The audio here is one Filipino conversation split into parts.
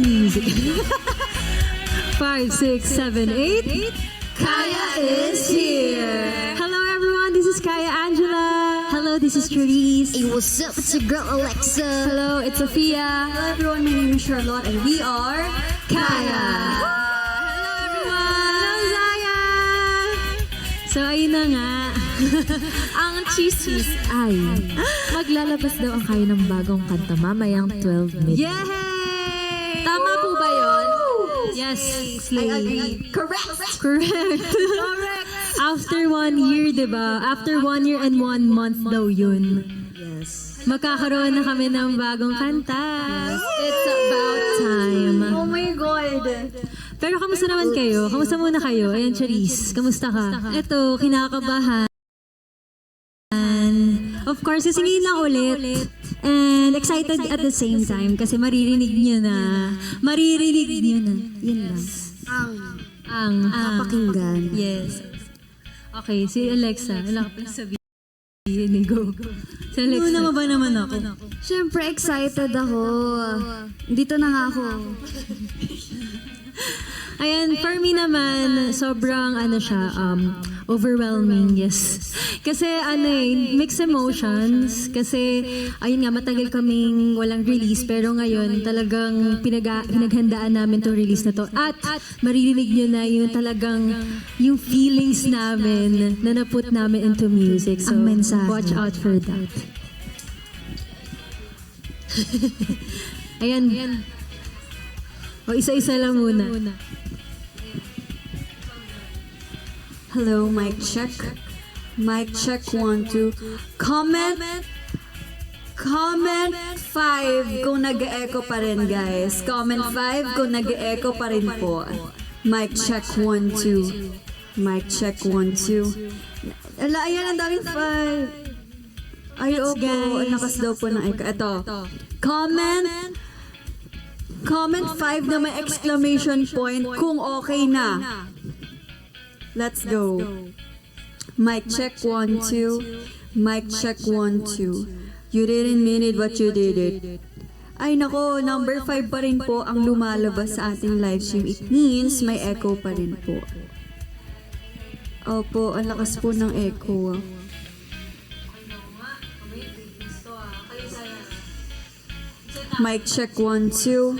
music. 5, 6, 7, 8. Kaya is here. Hello everyone, this is Kaya Angela. Hello, this is Therese. Hey, what's up? It's your girl Alexa. Hello, it's Sophia. Hello everyone, my name is Charlotte and we are Kaya. Hello everyone. Hello Zaya. So ayun na nga. Ang chismis ay maglalabas daw ang Kaya ng bagong kanta mamayang 12 midnight. Yay! Tama po ba yun? Yes, I Slay. agree. Correct! Correct. Correct! After 1 year, diba? After 1 year and 1 month daw yun. Yes. Magkakaroon na kami ng bagong kanta. It's about time. Oh my God! Pero kamusta naman kayo? Kamusta muna kayo? Ayan, Charisse. Kamusta ka? Ito, kinakabahan. Of course, sisingin lang ulit. And excited at the same time kasi maririnig nyo na. Maririnig nyo na. Yun lang. Ang Pakinggan. Yes. Okay, si Alexa. Wala ka pang sabihin. Go. Si Alexa. Una mo ba naman ako? Siyempre, excited ako. Dito na nga ako. Ayan, for me naman, sobrang siya, overwhelming, yes. Kasi mixed emotions. Kasi, ayun nga, matagal kaming walang release. Pero ngayon, talagang pinaghandaan namin itong release na to. At maririnig nyo na yung talagang, yung feelings namin na naput namin into music. So, Ang mensahe. watch out for that. Ayan. O, isa-isa lang muna. Hello, mic check. Mic check, 1, 2. Comment 5 kung nag-echo pa rin, guys. Comment 5 kung nag-echo pa rin po. Mic check, 1, 2. Mic check, 1, 2. Ala, ayan, ang daming 5. Ay, opo. Ang lakas daw po ng echo. Ito. Comment 5 na may exclamation point kung okay na. Let's go. Mic check, 1, 2. Mic check, 1, 2. You didn't mean it, but you did it. Ay nako, number 5 pa rin po ang lumalabas sa ating live stream. It means may echo pa rin po. Opo, ang lakas po ng echo. Mic check, 1, 2.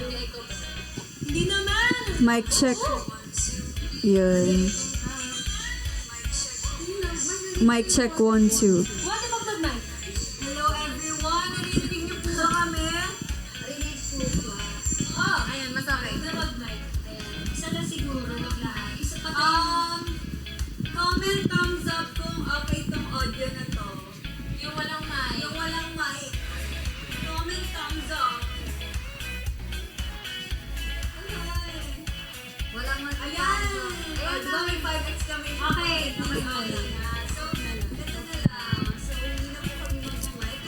Hindi naman! Mic check. Yun. Mic check, 1, 2. What about the mic? Hello everyone! Naririnig niyo po ba kami? Narinig po ba? Oh, ayan, mas okay. What about mic? Ayan, isa na siguro, wag lahat. Isa pa Comment thumbs up kung okay tong audio na to. yung walang mic. Yung walang mic. Comment thumbs up. Walang mic. Ayan! Ayan, diba may 5 exclamation point? Okay. Okay. So, ito na lang. So, hindi na po kami mag-mic.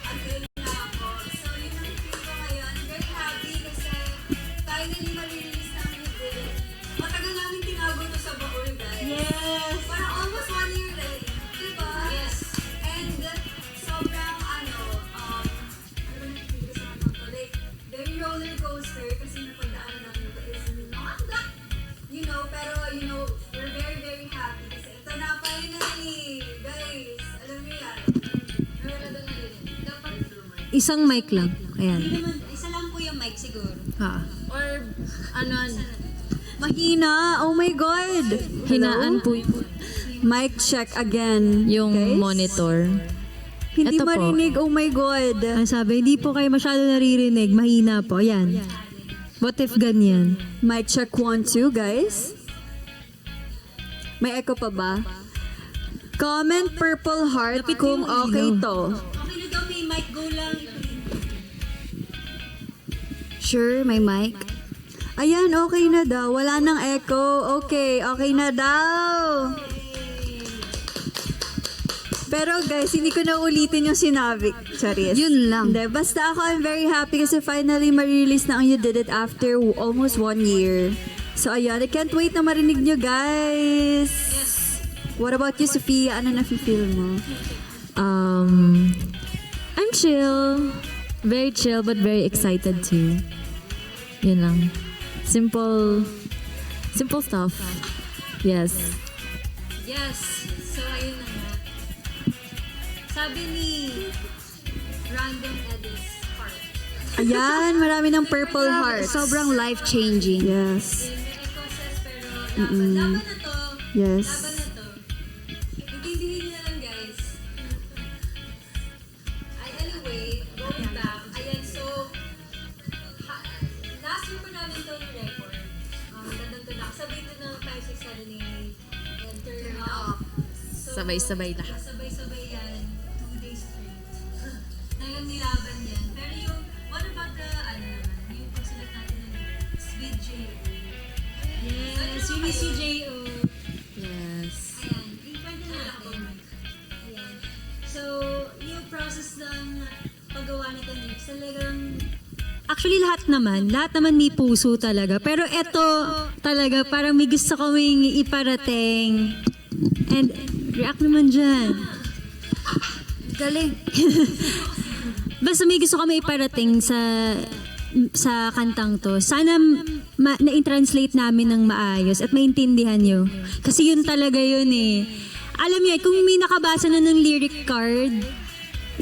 Again na ako. So, yun ang feel ko ngayon. Very happy kasi finally malilinis namin yung video. Matagal namin tinago to sa baul, guys. Yes! Parang almost 1 year rin. Diba? Yes. And sobrang ano ba nakikita ko sa mga to? Like, very roller coaster kasi napagdaanan namin ito is pero we're very, very happy kasi ito na finally, guys. Alam mo yan. Meron na doon dapat Isang mic lang. Ayan. Isa lang po yung mic siguro. Ha. Or ano. mahina. Oh my God. Hinaan po Mic check again. Yung guys. monitor. Hindi Ito po. marinig. Oh my God. Ang sabi, hindi po kayo masyado naririnig. Mahina po. Ayan. What if ganyan? Mic check 1, 2, guys. May echo pa ba? Comment purple heart kung okay to. Okay na daw, may mic, go lang. Sure, may mic. Ayan, okay na daw. Wala nang echo. Okay na daw. Pero guys, hindi ko na ulitin yung sinabi. Charis. Yun lang. Hindi, basta ako, I'm very happy kasi finally ma-release na ang You Did It after almost 1 year. So ayan, I can't wait na marinig nyo, guys. Yes. What about you, Sophia? Ano na-feel mo? I'm chill. Very chill but very excited too. Yun lang. Simple stuff. Yes. Yes. So, ayun na nga. Sabi ni Random Edis Heart. Ayan, marami ng purple hearts. Sobrang life-changing. Yes. May ecoses pero laban na to. Yes. Laban na to. Intindihin niyo lang, guys. Anyway, going back. Ayan, so, last year po namin ito record. Nandun to na. Sabay ito ng 5, 6, 7, 8. And turn up. So, Sabay-sabay lahat. sabay-sabay yan. 2 days straight. Ngayon nilaban yan. Pero yung, what about the, yung pagsulat natin ng lyrics with J.O. Yes, yun yung si J.O. Yes. Ayan, i-kwento natin. Ayan. So, yung process ng paggawa nito lyrics, talagang Actually, lahat naman may puso talaga. Pero eto talaga, parang may gusto kaming iparating. And react naman dyan. galing. Basta may gusto kami iparating sa kantang to. Sana na-translate namin ng maayos at maintindihan nyo. Kasi yun talaga yun eh. Alam niyo, kung may nakabasa na ng lyric card,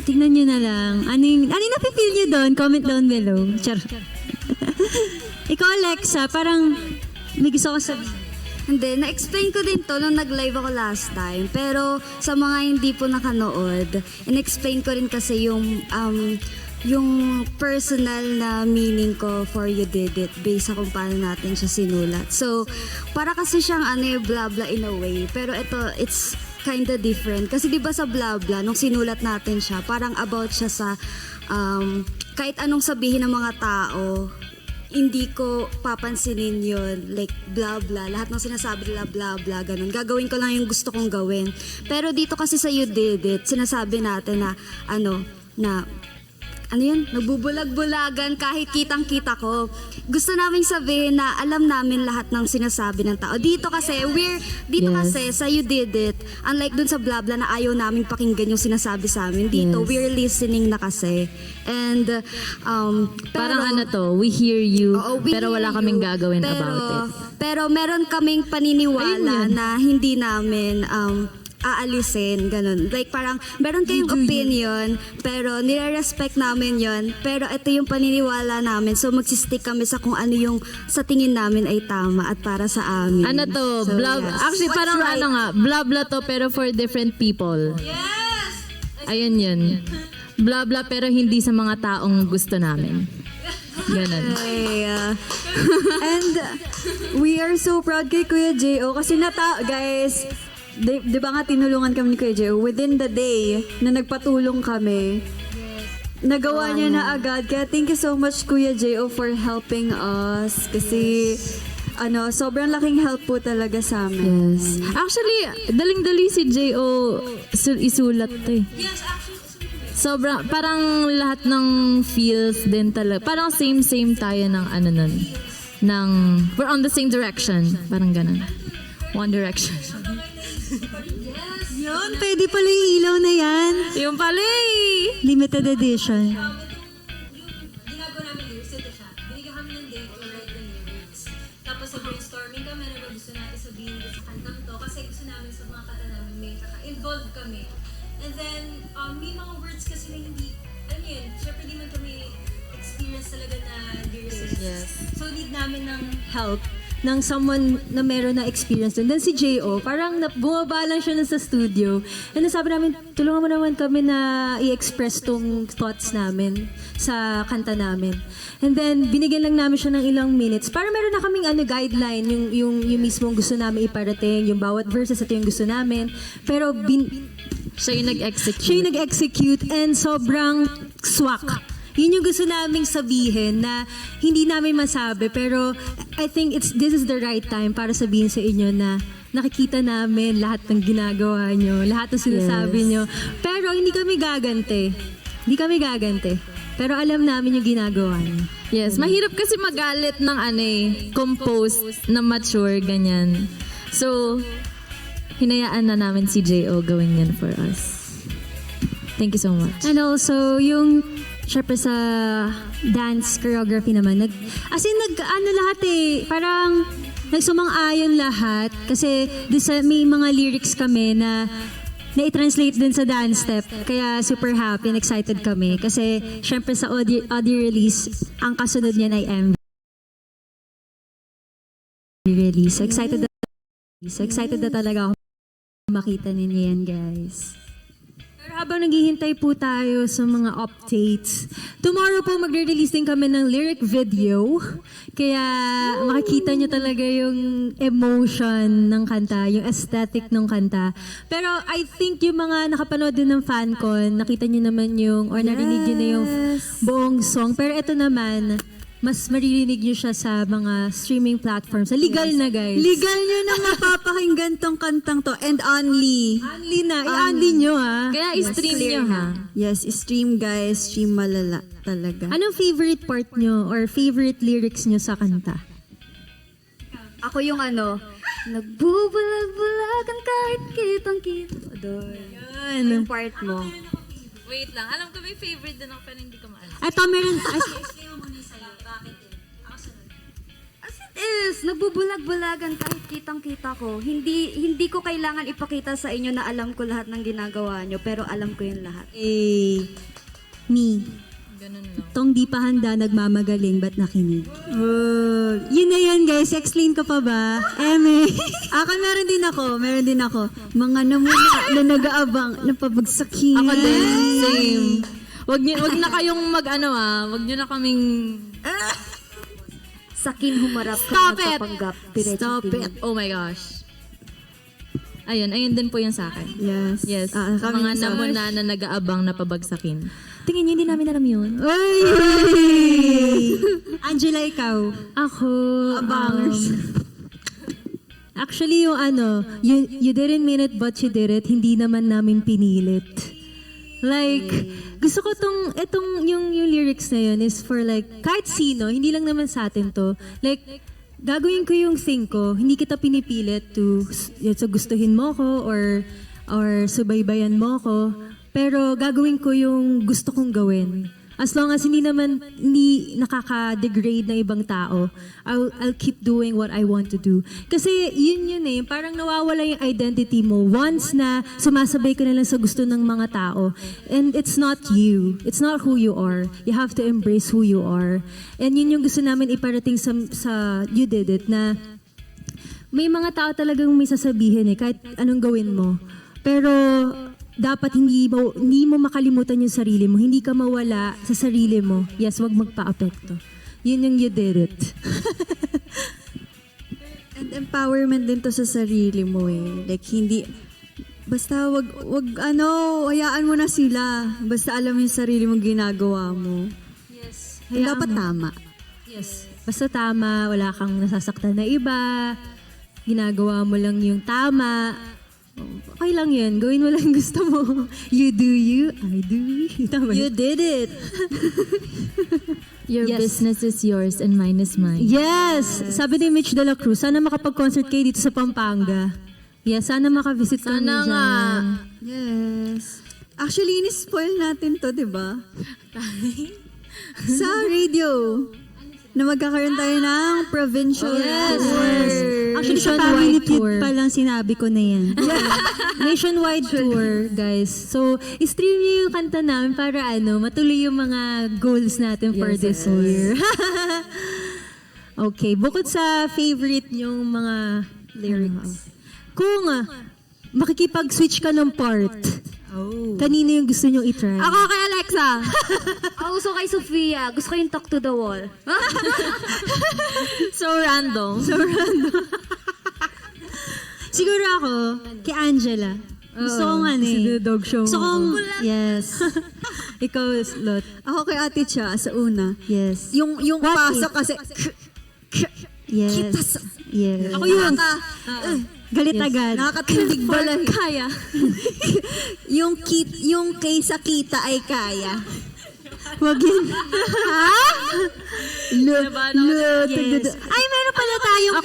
tingnan nyo na lang. Ano yung napipil nyo doon? Comment down below. Char. Ikaw, Alexa, parang may gusto ko sabihin. Hindi, na-explain ko din to nung nag-live ako last time. Pero sa mga hindi po nakanood, in-explain ko rin kasi yung personal na meaning ko for You Did It based sa kung paano natin siya sinulat. So, para kasi siyang blah blah in a way. Pero ito, it's kinda different. Kasi di ba sa blah blah, nung sinulat natin siya, parang about siya sa kahit anong sabihin ng mga tao, hindi ko papansinin yun. Like, blah, blah. Lahat ng sinasabi nila, blah, blah, ganun. Gagawin ko lang yung gusto kong gawin. Pero dito kasi sa You Did It, sinasabi natin na, nagbubulag-bulagan kahit kitang-kita ko. Gusto namin sabihin na alam namin lahat ng sinasabi ng tao. Dito kasi, kasi sa You Did It, unlike dun sa blah blah na ayaw namin pakinggan yung sinasabi sa amin, dito, Yes. we're listening na kasi. And, Parang we hear you, Oo, we pero wala hear kaming you. gagawin about it. Pero meron kaming paniniwala Ayun yun. na hindi namin aalisin, ganun. Like parang meron kayong opinion, pero nire-respect namin yon. Pero ito yung paniniwala namin. So magsistick kami sa kung ano yung sa tingin namin ay tama at para sa amin. Ano to? So, Blah, yes. actually, What's parang right? blah blah to pero for different people. yes! Ayun yun. Blah blah pero hindi sa mga taong gusto namin. Ganun. Ay, and we are so proud kay Kuya J.O. kasi guys, di ba nga tinulungan kami ni Kuya J.O. within the day na nagpatulong kami. Nagawa niya na agad. Kaya thank you so much Kuya J.O. for helping us. Kasi sobrang laking help po talaga sa amin. Yes. Actually, daling-dali si J.O. isulat to eh. Yes, actually, Sobrang, parang lahat ng feels din talaga. Parang same tayo ng we're on the same direction. Parang ganun. One direction. Yun, pwede pala yung ilaw na yan. Yung pala eh. Limited edition. yung ginagawa namin lyrics, ito siya. Binigyan kami ng date to write the lyrics. Tapos sa brainstorming kami, ano ba gusto natin sabihin sa kantang to? Kasi gusto namin sa mga kanta namin, may kaka-involved kami. And then, may mga words kasi na hindi, yun, syempre di man kami experience talaga na lyricist. Yes. So, need namin ng help ng someone na meron na experience dun. Then si J.O., parang bumaba lang siya na sa studio. And then sabi namin, tulungan mo naman kami na i-express tong thoughts namin sa kanta namin. And then, binigyan lang namin siya ng ilang minutes para meron na kaming guideline, yung mismong gusto namin iparating, yung bawat verses, ito yung gusto namin. Pero Siya yung nag-execute. siya yung nag-execute and sobrang swak. Yun yung gusto naming sabihin na hindi namin masabi, pero I think this is the right time para sabihin sa inyo na nakikita namin lahat ng ginagawa nyo, lahat ng sinasabi Yes. nyo. Pero hindi kami gagante. Hindi kami gagante. Pero alam namin yung ginagawa nyo. Yes, mahirap kasi magalit ng composed na mature, ganyan. So, hinayaan na namin si J.O. gawin yan for us. Thank you so much. And also, yung syempre sa dance choreography naman, lahat parang nagsumang-ayon lahat kasi may mga lyrics kami na i-translate din sa dance step. Kaya super happy and excited kami kasi syempre sa audio release, ang kasunod niyan ay MV release. So excited na talaga ako makita ninyo yan, guys. Pero habang naghihintay po tayo sa mga updates, tomorrow po magre-release din kami ng lyric video. Kaya makikita nyo talaga yung emotion ng kanta, yung aesthetic ng kanta. Pero I think yung mga nakapanood din ng FanCon, nakita nyo naman or narinig nyo na yung buong song. Pero ito naman, mas maririnig nyo siya sa mga streaming platforms. Legal na, guys. Legal nyo na mapapakinggan tong kantang to. And only. Only na. I-only nyo, ha? Kaya i-stream nyo, ha? Yes, stream guys. Stream malala talaga. Anong favorite part nyo or favorite lyrics nyo sa kanta? Ako yung nagbubulag-bulagan kahit kitang-kita. Doon. Yung part mo. Wait lang. Alam ko may favorite din ako pero hindi ko maalam. Ito, meron... Explain mo muna sa'yo, bakit yun? Ako sunod. As it is, nagbubulag-bulagan kahit kitang-kita ko. Hindi ko kailangan ipakita sa inyo na alam ko lahat ng ginagawa nyo, pero alam ko yung lahat. Me. Ganun lang. Tong di pa handa, nagmamagaling, ba't nakinig? Yun na yan, guys. Explain ko pa ba? Eme. Meron din ako. Mga namuna na nag-aabang, napabagsakin. Ako din. Same. Wag na kayong wag nyo na kaming... Sakin humarap ka Stop it! nagpapanggap. Stop it. Oh my gosh. Ayun din po yung sa akin. Yes. Yes. Kami Mga sa- namuna na nag-aabang na pabagsakin. Tingin nyo, hindi namin alam yun. Oy! Angela, ikaw. Ako, actually, yung you didn't mean it but you did it, hindi naman namin pinilit. Like, gusto ko yung lyrics na yun is for like, kahit sino, hindi lang naman sa atin to. Like, gagawin ko yung thing ko, hindi kita pinipilit so gustuhin mo ko or subaybayan mo ko. Pero gagawin ko yung gusto kong gawin. As long as hindi nakaka-degrade ng ibang tao, I'll keep doing what I want to do. Kasi yun parang nawawala yung identity mo once na sumasabay ka na lang sa gusto ng mga tao. And it's not you. It's not who you are. You have to embrace who you are. And yun yung gusto namin iparating sa You Did It, na may mga tao talagang may sasabihin kahit anong gawin mo. Pero dapat hindi mo makalimutan yung sarili mo. Hindi ka mawala sa sarili mo. Yes, wag magpa-apekto. Yun yung You Did It. And empowerment din to sa sarili mo Like, basta hayaan mo na sila. Basta alam mo yung sarili mo ginagawa mo. Yes. Dapat tama. Yes. Basta tama, wala kang nasasaktan na iba. Ginagawa mo lang yung tama. Okay lang yun. Gawin mo lang gusto mo. You do you, I do me. Tama You yun. did it. Your Yes. business is yours and mine is mine. Yes! Sabi ni Mitch de la Cruz, sana makapag-concert kayo dito sa Pampanga. Yes, sana makavisit kami Sana nga. dyan. Yes. Actually, in-spoil natin to, di ba? Sa radio. Na magkakaroon tayo ng provincial tour. Actually, sa family feud pa lang sinabi ko na yan. Nationwide tour, guys. So, stream niyo yung kanta namin para matuloy yung mga goals natin for this year. Okay, bukod sa favorite yung mga lyrics. Kung makikipag-switch ka ng part, kanino yung gusto nyo i-try? Ako kay Alexa. Ako gusto kay Sofia. Gusto ko yung Talk to the Wall. So random. Siguro ako, kay Angela. Gusto kong dog show gusto kong, yes. Ikaw, Lot. Ako kay Ate Cha sa una. Yes. Yung What pasok if? kasi, Yes. Yes. Ako yun. Galit agad. nakakatindig bala. Kaya. yung kaysa kita ay kaya. Wag yun. Yes. Ay, meron pala tayong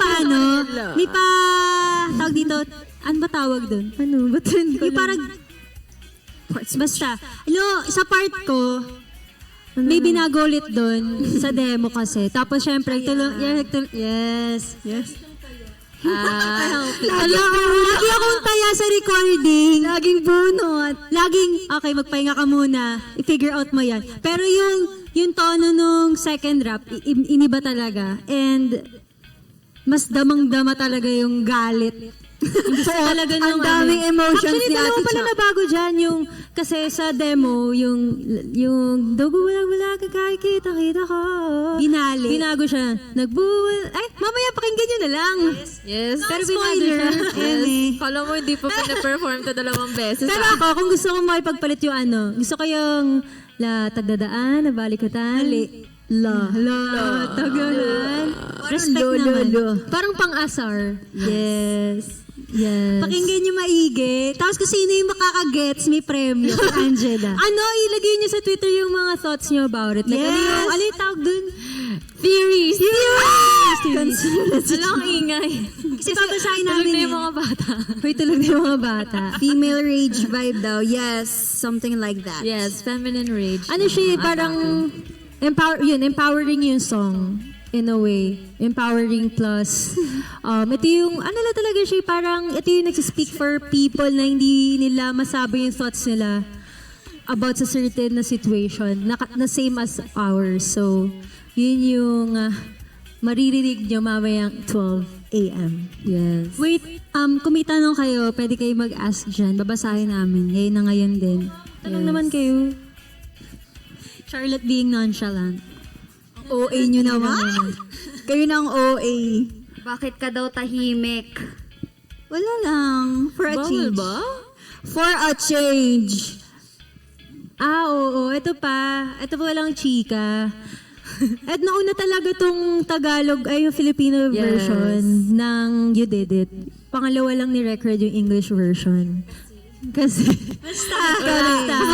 may tawag dito, ano ba tawag doon? Ano? Yung parang, basta, sa part ko, may binago ulit doon sa demo kasi. Tapos syempre, yes. Lagi akong taya sa recording. Laging bunot. Laging, okay, magpahinga ka muna. I-figure out mo yan. Pero yung tono nung second rap, iniba talaga. And mas damang-dama talaga yung galit. Gusto talaga Ang daming emotions Actually, ni Ate dalawa pala Cha. na bago dyan. Kasi sa demo, yung dugo wala kita ko. Binago siya. Ay, mamaya pakinggan nyo na lang. Yes. Pero Spoiler. binago siya. Yes. Kala mo hindi pa pina-perform to 2 beses. Pero ako, kung gusto ko makipagpalit yung gusto ko yung tagdadaan, nabalikatan. Tagalan. Respect naman. Parang pang-asar. Yes. Pakinggan nyo maigi. Tapos kung sino yung makakagets, may premyo. Angela. Ilagay nyo sa Twitter yung mga thoughts nyo about it. Like, ano yung tawag dun? Theories! Wala akong ingay. Kasi babasahin Tulog namin na yung mga bata. Hoy, tulog na yung mga bata. Female rage vibe daw. Yes, something like that. Yes, feminine rage. Ano siya, parang empowering yung song. In a way. Empowering plus. Ito yung, talaga siya, parang, ito yung nagsispeak for people na hindi nila masabi yung thoughts nila about sa certain na situation, na same as ours. So, yun yung maririnig nyo mamayang 12 a.m. Yes. Wait, kung may tanong kayo, pwede kayo mag-ask dyan. Babasahin namin. Ngayon na ngayon din. Tanong naman kayo. Charlotte being nonchalant. OA nyo naman. Kayo ng OA. Bakit ka daw tahimik? Wala lang. For a Bawal change. ba? For a change. Oo. Ito pa lang chika. At nauna talaga tong Tagalog, yung Filipino Yes. version ng You Did It. Pangalawa lang ni record yung English version. Kasi, basta.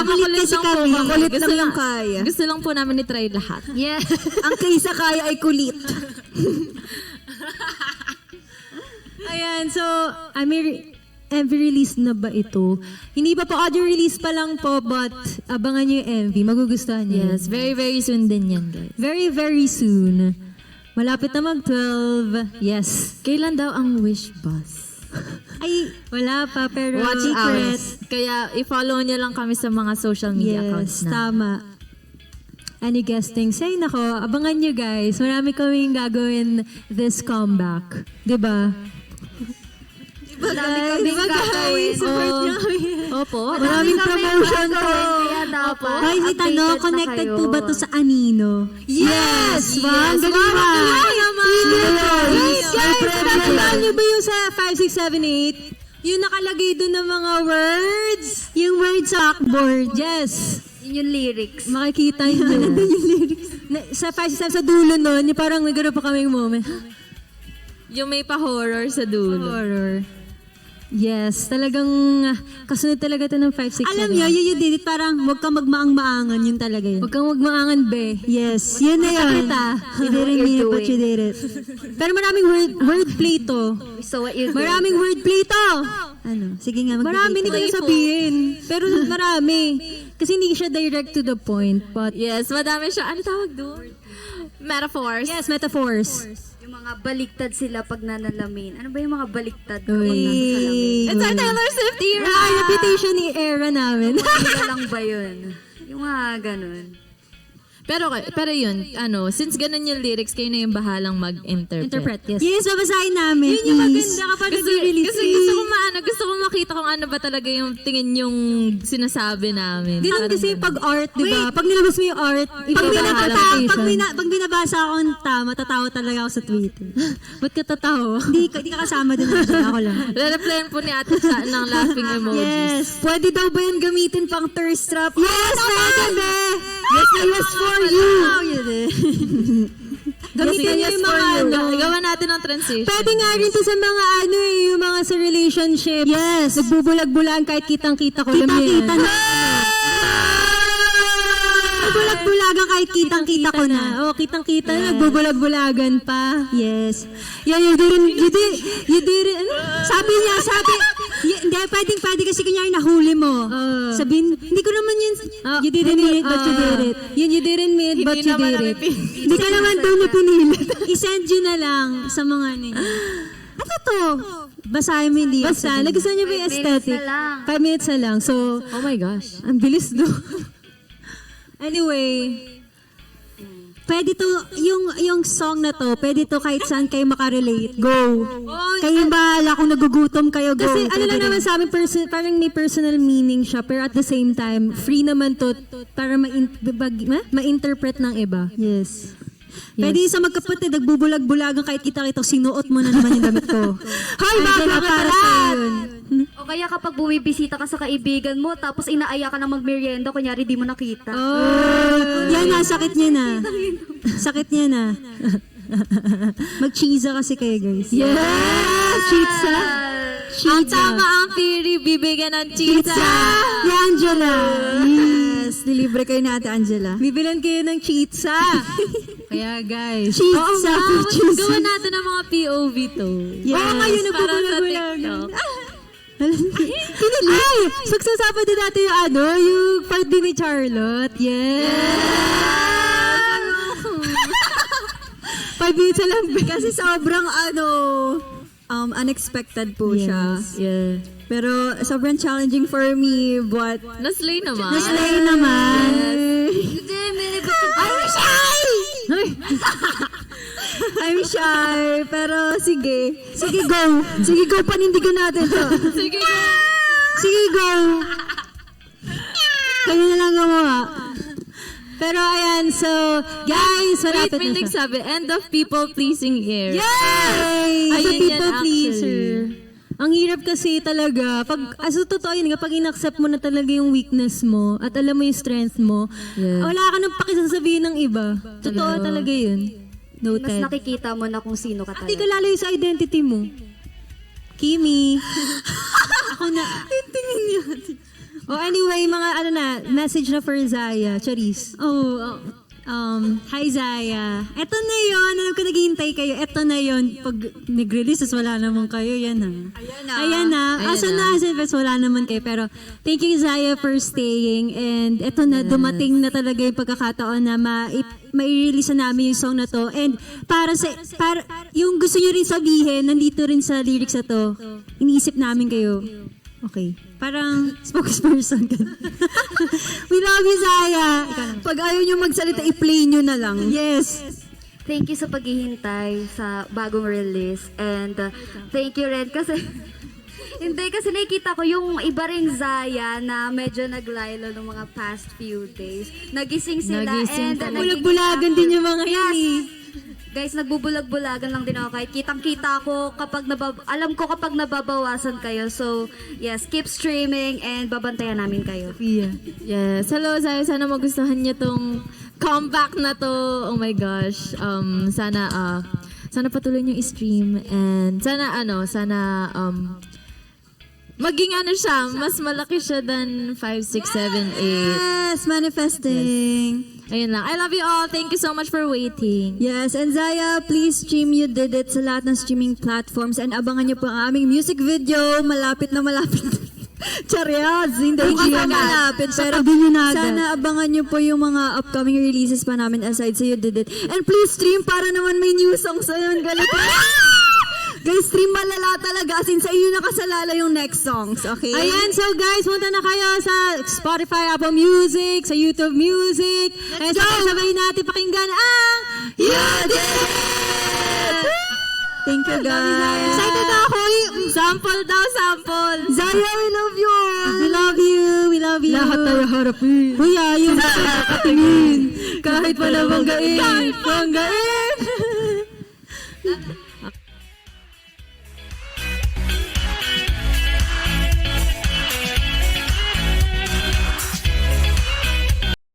Makulit kasi lang po kami. kami. Makulit Gusto lang lang yung kaya. Gusto lang po namin i-try lahat. Yeah. Ang kaysa kaya ay kulit. Ayan, so, every release na ba ito? Hindi pa po, audio release pa lang po, but abangan nyo yung MV. Magugustuhan nyo. Yes, very, very soon din yan, guys. Very, very soon. Malapit na mag-12. Yes. Kailan daw ang Wish Bus? Ay, wala pa, pero Watch secret. out. Kaya i-follow nyo lang kami sa mga social media accounts Yes, na. tama. Any guesting? Say nako, abangan nyo guys. Marami kaming gagawin this comeback. Diba? Marami kaming gagawin. Support Oo. nyo kami. Opo. Maraming promotion to. Kaya dapat Guys, may tanong, updated na connected kayo. po ba to sa Anino? Yes! Wow, ang galing Wow, ba? Guys, natandaan nyo ba yung sa 5, 6, 7, 8? Yung nakalagay doon ng mga words? Yung words sa backboard. Yes. Yun yung lyrics. Makikita nyo. Nandun yung lyrics. Sa 5, 6, 7, sa dulo nun, yung parang may gano'n pa kaming moment. Yung may pa-horror sa dulo. Horror. Yes, talagang kasunod talaga ito ng 5, 6, 7. Alam nyo, you did it, parang huwag kang magmaang-maangan, yun talaga yun. Huwag kang magmaangan, be. Yes, yun na yun. You didn't mean it, but you did it. Pero maraming wordplay to. So what you do? Maraming wordplay to. Ano? Sige nga, Marami magbigay hindi ka. ko sabihin. Pero marami. Kasi hindi siya direct to the point. But Yes, madami siya. Ano tawag doon? Metaphors. yes, metaphors. Yung mga baliktad sila pag nanalamin. Ano ba yung mga baliktad Uy. kapag nasa salamin? It's our Taylor Swift era. Reputation ni era namin. Hindi lang ba yun? Yung mga ganun. Pero yun, since ganun yung lyrics, kayo na yung bahalang mag-interpret. Interpret, yes. Yes, babasahin namin. Yun yung please. maganda kapag Gusto, nag-release. gusto ko makita kung ano ba talaga yung tingin yung sinasabi namin. Ganun kasi pag art, di ba? Pag nilabas mo yung art, pag binabasa ako ng tama, tatawa talaga ako sa Twitter. Ba't ka tatawa? Hindi ka kasama din ako lang. Re-replyan po ni Ate Cha ng laughing emojis. Yes. Pwede daw ba yan gamitin pang thirst trap? Yes, pwede! Yes, yes for you! Gamitin niyo yung mga Gawa natin ng transition. Pwede nga rin to sa mga yung mga sa relationship. Yes. Nagbubulag-bulaan kahit kitang-kita ko. Kitang-kita na. Nagbubulag-bulagan kahit kitang-kita ko na. Oh, kitang-kita na. Nagbubulag-bulagan pa. Yes. Yeah, you didn't, ano? Sabi niya, Hindi, pwede kasi kunyari nahuli mo. Sabihin, hindi ko naman yun, you didn't mean it, but you did it. Yun, you didn't mean it, but you did it. Hindi ka naman daw na pinilit. I-send yun na lang sa mga ano yun. Ano to? Basahin mo hindi. Basta, nagustuhan niyo ba yung aesthetic? 5 minutes na lang. So, Oh my gosh. ang bilis do. Anyway, pwede to, yung song na to, pwede to kahit saan kayo makarelate. Go. Kayo bahala kung nagugutom kayo, go. Kasi ano lang naman sa amin, parang may personal meaning siya, pero at the same time, free naman to para ma-interpret ng iba. Yes. Pwede sa magkapatid, nagbubulag-bulagan kahit kita-kita, sinuot mo na naman yung damit ko. Hoy, bakla ka O kaya kapag bumibisita ka sa kaibigan mo, tapos inaaya ka na magmerienda, kunyari di mo nakita. Oh, yan na, sakit niya na. Sakit niya na. Mag-cheesa kasi kayo, guys. Yes! Chitsa! Ang tama ang theory, bibigyan ng chisa. Ni Angela. Yes, nilibre kayo na Ate Angela. Bibilan kayo ng chitsa! Kaya guys, Cheesa. Gawa natin ng mga POV to. Yes. Oo, ngayon Para sa nagbubulag-bulag. TikTok. Ay! Pagsasabi din natin yung ano, yung part din ni Charlotte. Yes! 5 minutes na lang. Kasi sobrang unexpected po siya. Yeah. Pero sobrang challenging for me, but Naslay naman. Naslay naman. I'm shy. Pero sige. Sige, go. Sige, go. Panindigan natin to. Sige, go. Sige, go. Kayo na lang gumawa. Pero ayan, so, guys, Wait, malapit may na siya. nagsabi, end of people-pleasing era. Yay! As a Ayun yan, people actually. pleaser. Ang hirap kasi talaga. Totoo yun, kapag in-accept mo na talaga yung weakness mo at alam mo yung strength mo, Yeah. wala ka nang pakisasabihin ng iba. Totoo talaga yun. Mas Noted. nakikita mo na kung sino ka Hindi talaga. ka lalayo sa identity mo. Kimi. Ako na. Yung tingin niya. Oh, anyway, mga message na for Zaya. Charis. Hi Zaya. Eto na yun. Alam ko naghihintay kayo. Eto na yun. Pag nag-release, tas wala naman kayo. Yan na. Ayan na. Asan na? Wala naman kayo. Pero thank you Zaya for staying. And eto na, dumating na talaga yung pagkakataon na mai-release na namin yung song na to. And para yung gusto nyo rin sabihin, nandito rin sa lyrics na to. Iniisip namin kayo. Okay. Parang spokesperson ka. We love you, Zaya. Pag ayaw nyo magsalita, i-play nyo na lang. Yes. Thank you sa paghihintay sa bagong release. And thank you rin kasi hindi kasi nakikita ko yung iba ring Zaya na medyo naglaylo ng mga past few days. Nagising sila Nagising and talaga. nagiging Bulag-bulagan din yung mga yan eh. Guys, nagbubulag-bulagan lang din ako kahit kitang-kita ko kapag alam ko kapag nababawasan kayo. So, yes, keep streaming and babantayan namin kayo. Yeah. Yes. Hello, Zaya. Sana magustuhan niyo tong comeback na to. Oh my gosh. Sana patuloy niyo i-stream and sana maging siya, mas malaki siya than 5, 6, 7, 8. Yes, manifesting. Ayun lang. I love you all. Thank you so much for waiting. Yes, and Zaya, please stream You Did It sa lahat ng streaming platforms and abangan niyo po ang aming music video. Malapit na malapit. Charyaz, hindi pa malapit. Pero sana abangan niyo po yung mga upcoming releases pa namin aside sa You Did It. And please stream para naman may new songs ayun. Galit. Guys, stream malala talaga. As in, sa inyo nakasalala yung next songs, okay? Ayan, so guys, punta na kayo sa Spotify, Apple Music, sa YouTube Music. And sabay natin pakinggan ang You Did It! Thank you, guys. Excited na ako. Sample daw, sample. Zaya, we love you all. We love you. We love you. Lahat tayo harapin. Kuya, yung katingin. Kahit wala banggain. Banggain.